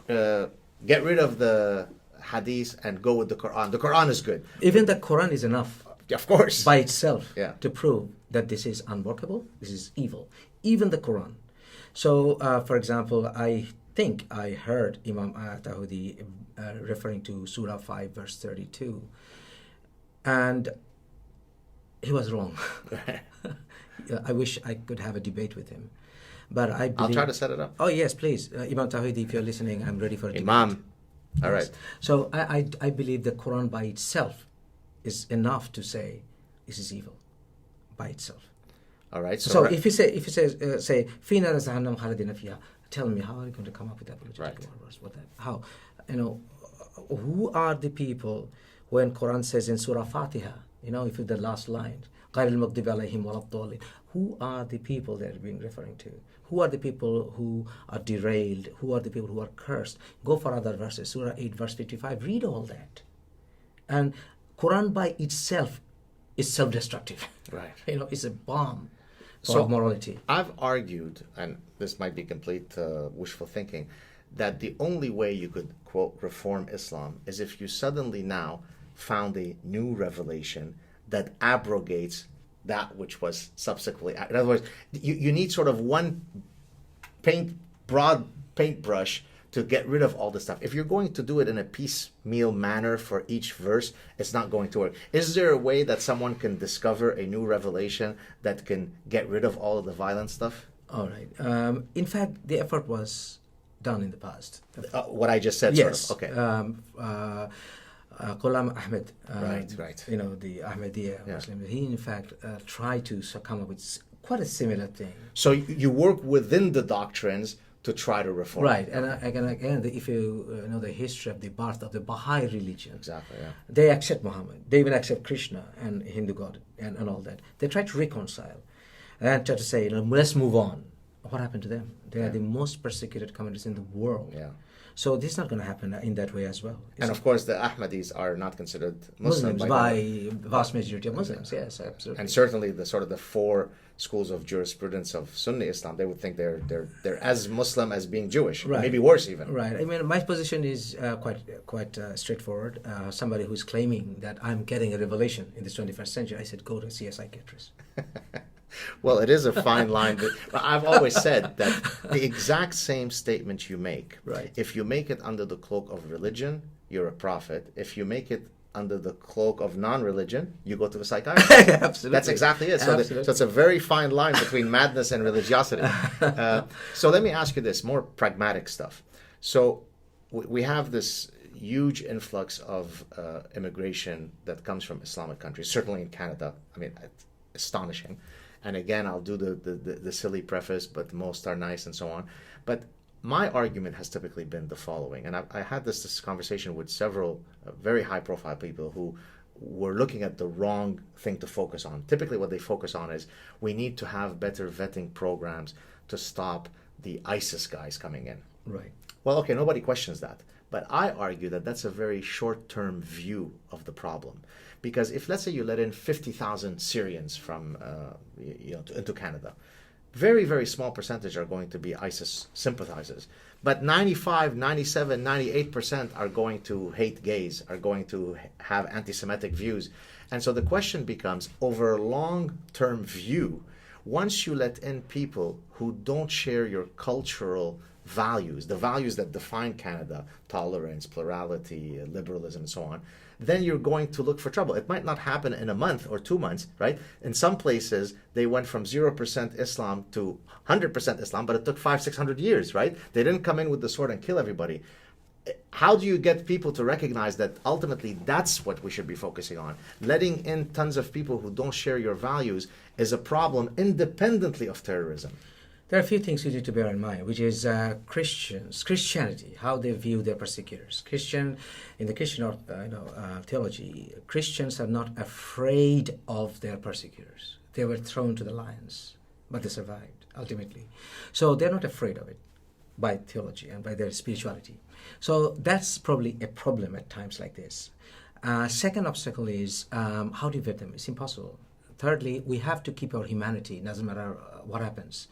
get rid of the hadith and go with the Quran. The Quran is good. Even the Quran is enough. Of course. By itself, yeah, to prove that this is unworkable, this is evil. Even the Quran. So, for example, I think I heard Imam Tawhidi referring to Surah 5, verse 32. And he was wrong. I wish I could have a debate with him. But I believe... I'll try to set it up. Oh, yes, please. Imam Tawhidi, if you're listening, I'm ready for a debate. Imam. All right. Yes. So I believe the Quran by itself is enough to say this is evil by itself. All right. So if he says say "Fi nar jahannam khalidina fiha," tell me, how are you going to come up with that logical verse? How, who are the people when Quran says in Surah Fatiha, if the last line, غَيْرِ الْمَغْضِبِ عَلَيْهِمْ وَلَا الضَّالِّينَ, who are the people they're being referring to? Who are the people who are derailed? Who are the people who are cursed? Go for other verses, Surah 8, verse 55. Read all that. And Quran by itself is self-destructive. Right. It's a bomb for morality. I've argued, and this might be complete wishful thinking, that the only way you could, quote, reform Islam is if you suddenly now found a new revelation that abrogates that which was subsequently. In other words, you need sort of one broad paintbrush to get rid of all this stuff. If you're going to do it in a piecemeal manner for each verse, it's not going to work. Is there a way that someone can discover a new revelation that can get rid of all of the violent stuff? All right. In fact, the effort was done in the past. What I just said, yes. Sort of. Okay. Ghulam Ahmed, right. The Ahmadiyya Muslim, he in fact tried to come up with quite a similar thing. So you work within the doctrines to try to reform. Right, and again, if you know the history of the birth of the Baha'i religion, exactly, yeah, they accept Muhammad, they even accept Krishna and Hindu God and all that. They try to reconcile and try to say, let's move on. What happened to them? They are the most persecuted communities in the world. Yeah. So this is not going to happen in that way as well. And of course, the Ahmadis are not considered Muslims by vast majority of Muslims. Yes, absolutely. And certainly the four schools of jurisprudence of Sunni Islam, they would think they're as Muslim as being Jewish, right. Maybe worse even. Right. I mean, my position is quite straightforward. Somebody who's claiming that I'm getting a revelation in this 21st century, I said, go to see a psychiatrist. Well, it is a fine line. But I've always said that the exact same statement you make, right. If you make it under the cloak of religion, you're a prophet. If you make it under the cloak of non-religion, you go to a psychiatrist. Absolutely. That's exactly it. So it's a very fine line between madness and religiosity. So let me ask you this, more pragmatic stuff. So we have this huge influx of immigration that comes from Islamic countries, certainly in Canada. I mean, it's astonishing. And again, I'll do the silly preface, but most are nice and so on. But my argument has typically been the following, and I had this conversation with several very high-profile people who were looking at the wrong thing to focus on. Typically what they focus on is we need to have better vetting programs to stop the ISIS guys coming in. Right. Well, okay, nobody questions that. But I argue that that's a very short-term view of the problem. Because if, let's say, you let in 50,000 Syrians from into Canada, very, very small percentage are going to be ISIS sympathizers. But 95, 97, 98% are going to hate gays, are going to have anti-Semitic views. And so the question becomes, over a long-term view, once you let in people who don't share your cultural values, the values that define Canada, tolerance, plurality, liberalism, and so on, then you're going to look for trouble. It might not happen in a month or 2 months, right? In some places, they went from 0% Islam to 100% Islam, but it took 500-600 years, right? They didn't come in with the sword and kill everybody. How do you get people to recognize that ultimately that's what we should be focusing on? Letting in tons of people who don't share your values is a problem independently of terrorism. There are a few things you need to bear in mind, which is Christianity, how they view their persecutors. In the Christian theology, Christians are not afraid of their persecutors. They were thrown to the lions, but they survived, ultimately. So they're not afraid of it by theology and by their spirituality. So that's probably a problem at times like this. Second obstacle is how do you vet them? It's impossible. Thirdly, we have to keep our humanity. It doesn't matter what happens.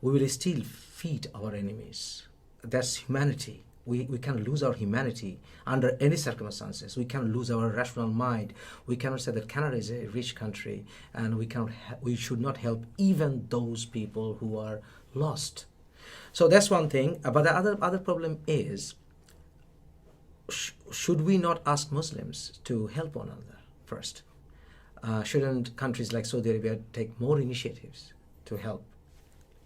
We will still feed our enemies. That's humanity. We can't lose our humanity under any circumstances. We can't lose our rational mind. We cannot say that Canada is a rich country and we should not help even those people who are lost. So that's one thing. But the other problem is, should we not ask Muslims to help one another first? Shouldn't countries like Saudi Arabia take more initiatives to help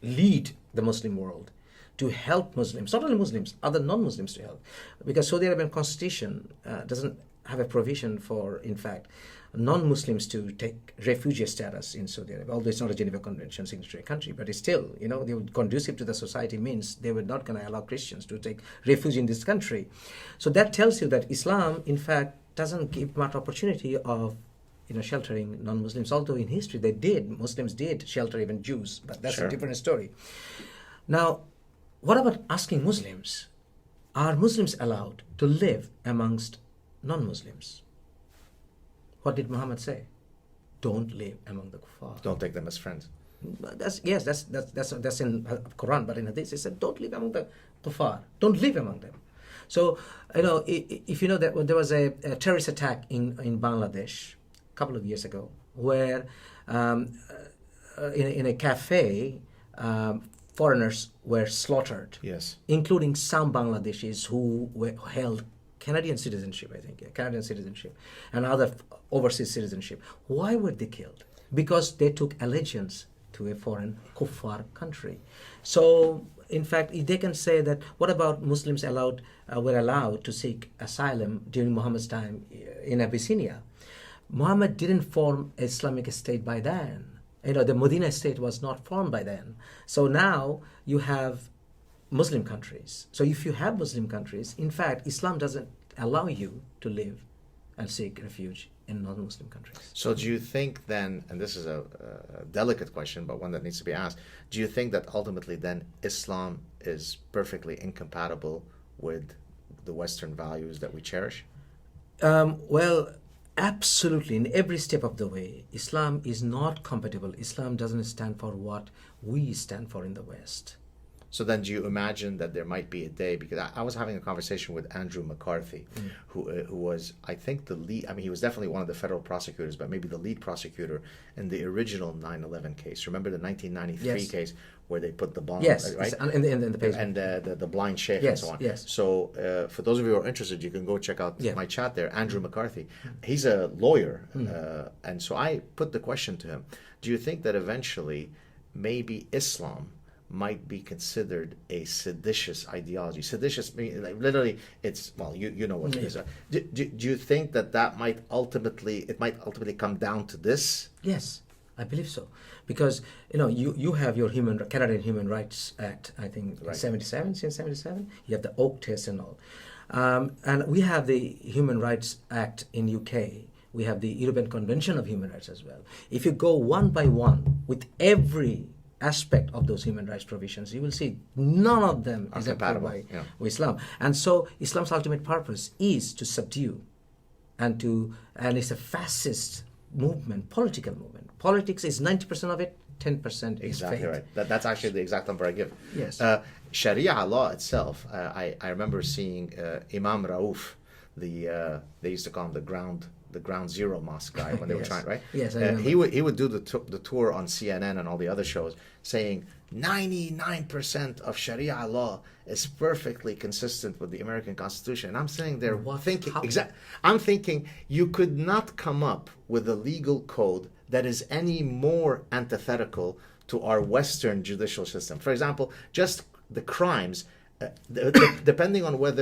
lead the Muslim world, to help Muslims, not only Muslims, other non-Muslims to help? Because Saudi Arabian constitution doesn't have a provision for, in fact, non-Muslims to take refugee status in Saudi Arabia, although it's not a Geneva Convention signatory country, but it's still, they would conducive to the society means they were not going to allow Christians to take refuge in this country. So that tells you that Islam, in fact, doesn't give much opportunity of sheltering non-Muslims, although in history Muslims did shelter even Jews, but that's a different story. Now, what about asking Muslims? Are Muslims allowed to live amongst non-Muslims? What did Muhammad say? Don't live among the kuffar. Don't take them as friends. That's in Quran, but in Hadith it said don't live among the kuffar. Don't live among them. So, if you know that there was a terrorist attack in Bangladesh couple of years ago, where in a cafe, foreigners were slaughtered, yes, including some Bangladeshis who held Canadian citizenship, I think, Canadian citizenship, and other overseas citizenship. Why were they killed? Because they took allegiance to a foreign kuffar country. So, in fact, they can say that, what about Muslims were allowed to seek asylum during Muhammad's time in Abyssinia? Muhammad didn't form Islamic State by then. The Medina state was not formed by then. So now you have Muslim countries. So if you have Muslim countries, in fact, Islam doesn't allow you to live and seek refuge in non-Muslim countries. So do you think then, and this is a delicate question, but one that needs to be asked, do you think that ultimately then Islam is perfectly incompatible with the Western values that we cherish? Well, absolutely. In every step of the way, Islam is not compatible. Islam doesn't stand for what we stand for in the West. So then do you imagine that there might be a day, because I was having a conversation with Andrew McCarthy, who was, I think, the lead, he was definitely one of the federal prosecutors, but maybe the lead prosecutor in the original 9/11 case. Remember the 1993 case where they put the bomb, right? In the page. And the blind sheikh yes, and so on. Yes. So for those of you who are interested, you can go check out my chat there, Andrew McCarthy. He's a lawyer, and so I put the question to him, do you think that eventually maybe Islam might be considered a seditious ideology? Seditious, like literally, it's, well, you know what it is. Do you think that might ultimately come down to this? Yes, I believe so, because you have your Canadian Human Rights Act, I think, since 77. You have the Oak Test and all, and we have the Human Rights Act in UK. We have the European Convention of Human Rights as well. If you go one by one with every aspect of those human rights provisions, you will see none of them is compatible with Islam. And so Islam's ultimate purpose is to subdue and it's a fascist movement, political movement. Politics is 90% of it, 10% is Exactly faith. right. That's actually the exact number I give. Yes. Sharia law itself, I remember seeing Imam Rauf, they used to call him the ground zero mosque guy when they were Yes. trying, right? Yes, I remember. He would do the tour on CNN and all the other shows, saying 99% of Sharia law is perfectly consistent with the American Constitution. And I'm sitting there thinking, I'm thinking you could not come up with a legal code that is any more antithetical to our Western judicial system. For example, just the crimes, depending on what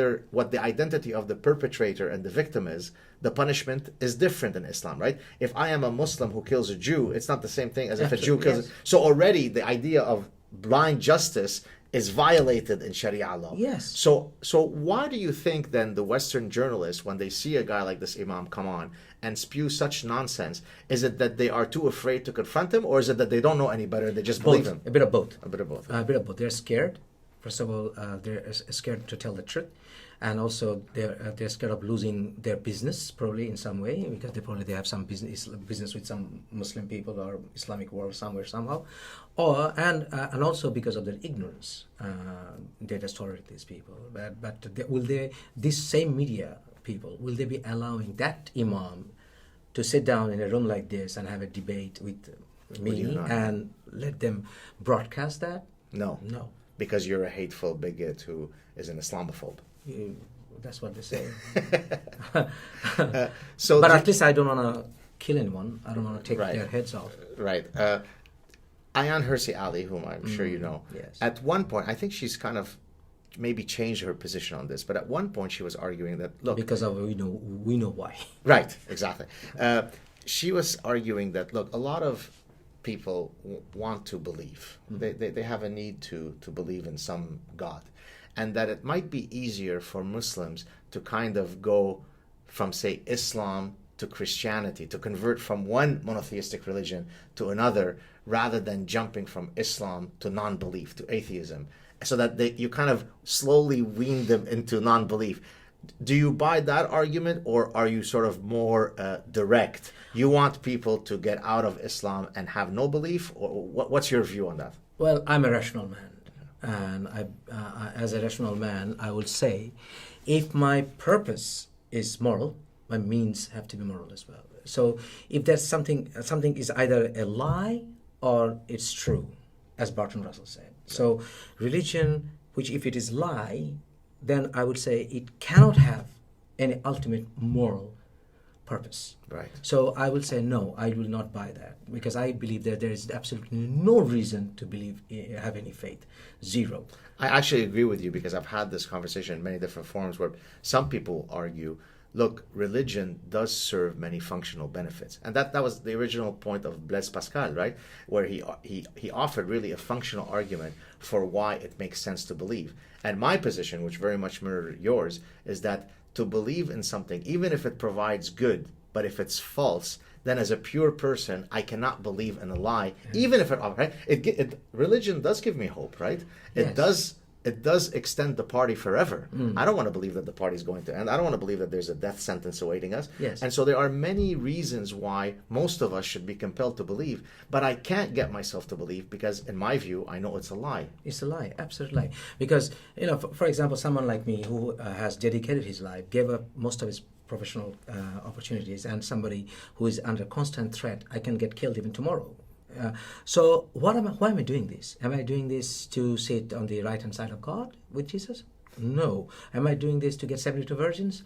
the identity of the perpetrator and the victim is, the punishment is different in Islam, right? If I am a Muslim who kills a Jew, it's not the same thing as if a Jew kills. Yes. So already the idea of blind justice is violated in Sharia law. Yes. So why do you think then the Western journalists, when they see a guy like this Imam come on and spew such nonsense, is it that they are too afraid to confront him, or is it that they don't know any better, they just believe him? A bit of both. A bit of both. A bit of both. They're scared. First of all, they're scared to tell the truth, and also they're scared of losing their business probably in some way, because they have some business with some Muslim people or Islamic world somewhere somehow, and also because of their ignorance. They just tolerate these people. But this same media people, will they be allowing that Imam to sit down in a room like this and have a debate with me and let them broadcast that? No. Because you're a hateful bigot who is an Islamophobe. That's what they say. But at least I don't want to kill anyone. I don't want to take their heads off. Right. Ayan Hirsi Ali, whom I'm sure you know, yes. At one point, I think she's kind of maybe changed her position on this, but at one point she was arguing that, look... Because of we know why. Right, exactly. She was arguing that, look, a lot of people want to believe. They have a need to believe in some God. And that it might be easier for Muslims to kind of go from, say, Islam to Christianity, to convert from one monotheistic religion to another, rather than jumping from Islam to non-belief, to atheism, so that you kind of slowly wean them into non-belief. Do you buy that argument, or are you sort of more direct? You want people to get out of Islam and have no belief, or what's your view on that? Well, I'm a rational man, and as a rational man, I will say, if my purpose is moral, my means have to be moral as well. So, if there's something is either a lie or it's true, as Barton Russell said. So, religion, which if it is lie, then I would say it cannot have any ultimate moral purpose. Right. So I will say no, I will not buy that, because I believe that there is absolutely no reason to have any faith. Zero. I actually agree with you, because I've had this conversation in many different forums where some people argue, look, religion does serve many functional benefits. And that was the original point of Blaise Pascal, right? Where he offered really a functional argument for why it makes sense to believe. And my position, which very much mirrored yours, is that to believe in something, even if it provides good, but if it's false, then as a pure person, I cannot believe in a lie, even if religion does give me hope, right? Yes. It does extend the party forever. I don't want to believe that the party is going to end. I don't want to believe that there's a death sentence awaiting us. Yes. And so there are many reasons why most of us should be compelled to believe, but I can't get myself to believe, because in my view, I know it's a lie. It's a lie, absolute lie. Because, for example, someone like me who has dedicated his life, gave up most of his professional opportunities, and somebody who is under constant threat, I can get killed even tomorrow. So why am I doing this? Am I doing this to sit on the right-hand side of God with Jesus? No. Am I doing this to get 72 virgins?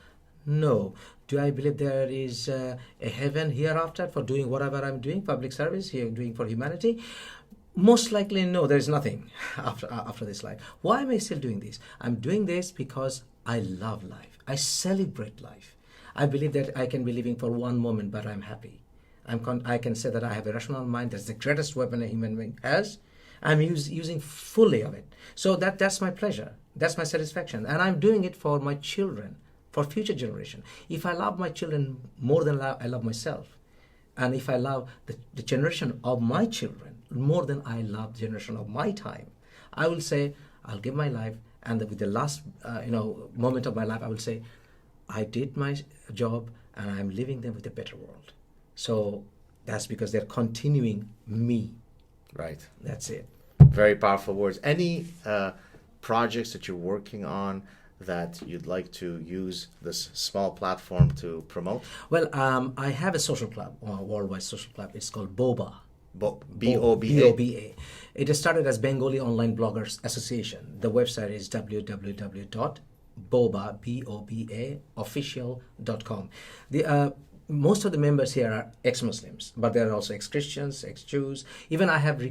No. Do I believe there is a heaven hereafter for doing whatever I'm doing, public service, here doing for humanity? Most likely, no, there is nothing after this life. Why am I still doing this? I'm doing this because I love life. I celebrate life. I believe that I can be living for one moment, but I'm happy. I can say that I have a rational mind. That's the greatest weapon a human being has. I'm using fully of it. So that's my pleasure. That's my satisfaction. And I'm doing it for my children, for future generation. If I love my children more than I love myself, and if I love the generation of my children more than I love the generation of my time, I will say, I'll give my life, and with the last moment of my life, I will say, I did my job, and I'm leaving them with a better world. So that's because they're continuing me Right. That's it. Very powerful words. Any projects that you're working on that you'd like to use this small platform to promote? Well, I have a social club, a worldwide social club. It's called BOBA. B-O-B-A? B-O-B-A. It started as Bengali Online Bloggers Association. The website is www.boba.official.com. Most of the members here are ex-Muslims, but there are also ex-Christians, ex-Jews. Even I have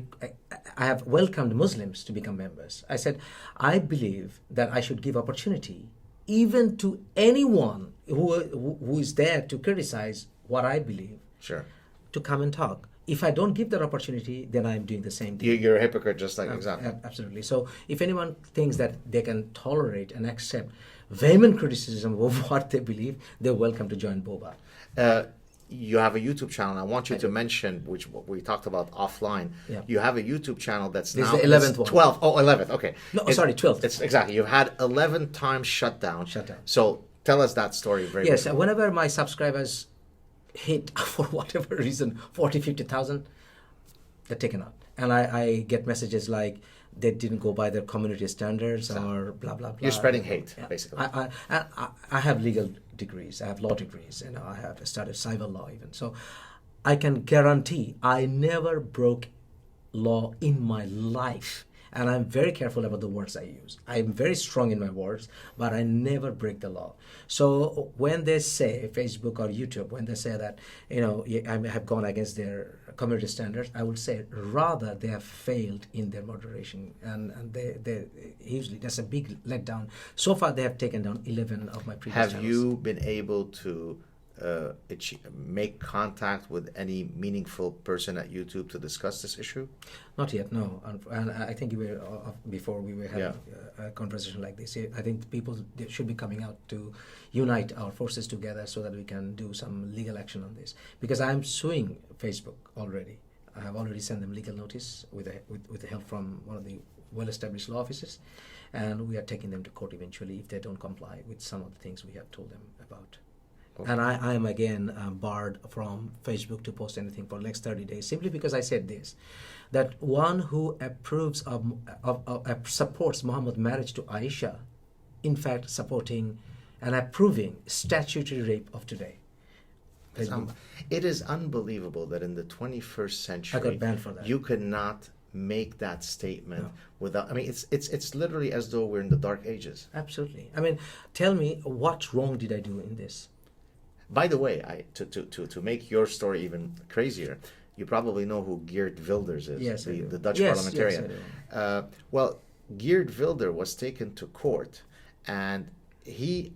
welcomed Muslims to become members. I said, I believe that I should give opportunity even to anyone who is there to criticize what I believe, Sure. to come and talk. If I don't give that opportunity, then I'm doing the same thing. You're a hypocrite, just like exactly. Absolutely. So if anyone thinks that they can tolerate and accept vehement criticism of what they believe, they're welcome to join BOBA. You have a YouTube channel. I want you to mention, which we talked about offline. Yeah. You have a YouTube channel that's This now is the 11th one. 12th. Oh, 11th. Okay. No, sorry, 12th. It's exactly. You've had 11 times shutdown. Shutdown. So tell us that story very Yes, briefly. whenever my subscribers hit, for whatever reason, 40, 50,000, they're taken out. And I get messages like they didn't go by their community standards or blah, blah, blah. You're spreading hate, Yeah. basically. I have legal degrees. I have law degrees. I have studied civil law even. So I can guarantee I never broke law in my life. And I'm very careful about the words I use. I'm very strong in my words, but I never break the law. So when they say, Facebook or YouTube, when they say that, I have gone against their community standards, I would say rather they have failed in their moderation. And they usually, that's a big letdown. So far, they have taken down 11 of my previous Have channels. you been able to make contact with any meaningful person at YouTube to discuss this issue? Not yet, no. And I think before we were having a conversation like this, I think people should be coming out to unite our forces together so that we can do some legal action on this. Because I'm suing Facebook already. I have already sent them legal notice with the help from one of the well-established law offices, and we are taking them to court eventually if they don't comply with some of the things we have told them about. Okay. And I am again barred from Facebook to post anything for the next 30 days simply because I said this, that one who approves supports Muhammad's marriage to Aisha, in fact supporting and approving statutory rape of today. It is unbelievable that in the 21st century I got banned for that. You cannot make that statement without. I mean, it's literally as though we're in the dark ages. Absolutely. I mean, tell me what wrong did I do in this? By the way, to make your story even crazier, you probably know who Geert Wilders is, yes, the Dutch yes, parliamentarian. Yes, well, Geert Wilders was taken to court, and he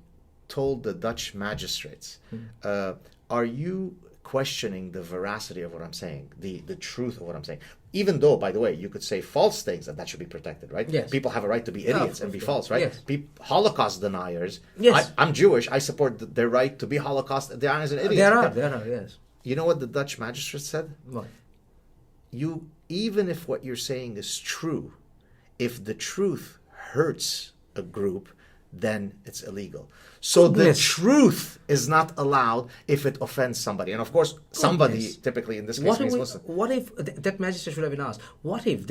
told the Dutch magistrates, are you questioning the veracity of what I'm saying, the truth of what I'm saying? Even though, by the way, you could say false things that should be protected, right? Yes. People have a right to be idiots and be false, right? Yes. Holocaust deniers. Yes. I'm Jewish. I support their right to be Holocaust deniers and idiots. There are, yes. You know what the Dutch magistrate said? What? Even if what you're saying is true, if the truth hurts a group, then it's illegal. So the truth is not allowed if it offends somebody. And of course, somebody, typically in this case, means Muslim. What if that magistrate should have been asked, what if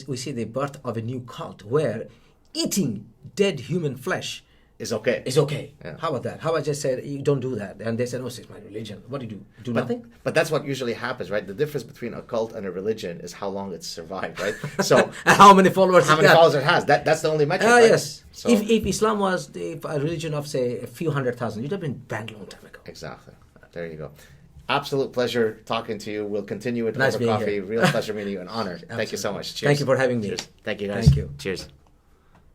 we see the birth of a new cult where eating dead human flesh is okay? Is okay. Yeah. How about that? How I just said, you don't do that. And they said, oh, it's my religion. What do you do? Do nothing? But that's what usually happens, right? The difference between a cult and a religion is how long it's survived, right? So and how many followers it has. That's the only metric, right? Yes. So, if Islam was a religion of, say, a few 100,000, you'd have been banned a long time ago. Exactly. There you go. Absolute pleasure talking to you. We'll continue it nice over coffee. Here. Real pleasure meeting you. An honor. Thank you so much. Cheers. Thank you for having me. Cheers. Thank you, guys. Thank you. Cheers.